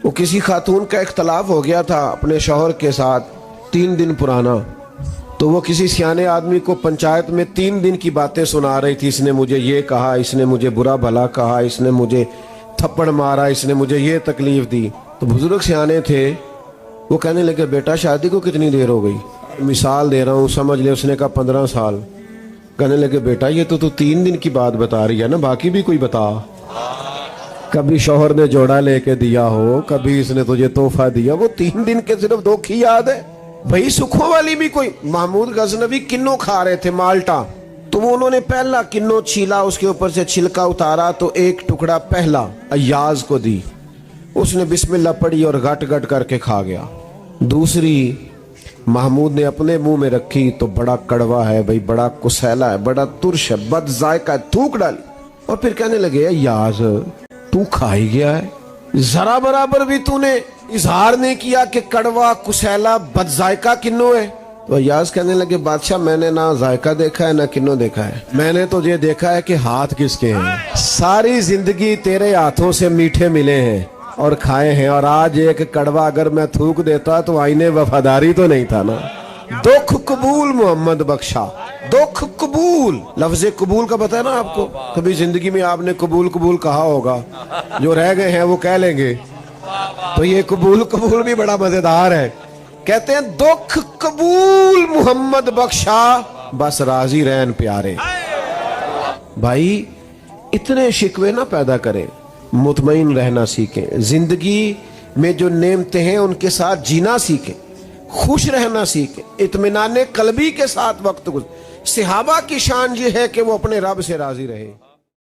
وہ کسی خاتون کا اختلاف ہو گیا تھا اپنے شوہر کے ساتھ 3 دن پرانا، تو وہ کسی سیانے آدمی کو پنچایت میں 3 دن کی باتیں سنا رہی تھی، اس نے مجھے یہ کہا، اس نے مجھے برا بھلا کہا، اس نے مجھے تھپڑ مارا، اس نے مجھے یہ تکلیف دی۔ تو بزرگ سیانے تھے، وہ کہنے لگے بیٹا شادی کو کتنی دیر ہو گئی؟ مثال دے رہا ہوں، سمجھ لے۔ اس نے کہا 15 سال۔ کہنے لگے بیٹا یہ تو 3 دن کی بات بتا رہی ہے نا، باقی بھی کوئی بتا۔ کبھی شوہر نے جوڑا لے کے دیا ہو، کبھی اس نے تجھے تحفہ دیا، وہ 3 دن کے صرف 2 کی یاد ہے بھائی؟ سکھوں والی بھی کوئی۔ محمود غزنوی کنوں کھا رہے تھے، مالٹا، تو وہ انہوں نے پہلا کنوں چھیلا، اس کے اوپر سے چھلکا اتارا تو ایک ٹکڑا پہلا ایاز کو دی، اس نے بسم اللہ پڑھی اور گٹ گٹ کر کے کھا گیا۔ دوسری محمود نے اپنے منہ میں رکھی تو بڑا کڑوا ہے بھائی، بڑا کسیلا ہے، بڑا ترش ہے، بد ذائقہ ہے، تھوک ڈالی، اور پھر کہنے لگے ایاز تو کھا ہی گیا ہے، ذرا برابر بھی تو نے اظہار نہیں کیا کہ کڑوا کسیلا بد ذائقہ کنوں ہے۔ تو ایاز کہنے لگے بادشاہ میں نے نہ ذائقہ دیکھا ہے نہ کنوں دیکھا ہے، میں نے تو یہ دیکھا ہے کہ ہاتھ کس کے ہیں، ساری زندگی تیرے ہاتھوں سے میٹھے ملے ہیں اور کھائے ہیں، اور آج ایک کڑوا اگر میں تھوک دیتا تو آئینے وفاداری تو نہیں تھا نا۔ دکھ قبول محمد بخشا، دکھ قبول۔ لفظ قبول کا پتہ ہے نا آپ کو؟ کبھی زندگی میں آپ نے قبول قبول کہا ہوگا، جو رہ گئے ہیں وہ کہہ لیں گے، تو یہ قبول قبول بھی بڑا مزیدار ہے۔ کہتے ہیں دکھ قبول محمد بخشا، بس راضی رہن پیارے۔ بھائی اتنے شکوے نہ پیدا کریں، مطمئن رہنا سیکھیں، زندگی میں جو نعمتیں ہیں ان کے ساتھ جینا سیکھیں، خوش رہنا سیکھیں، اطمینان قلبی کے ساتھ وقت گزاریں۔ صحابہ کی شان یہ ہے کہ وہ اپنے رب سے راضی رہے۔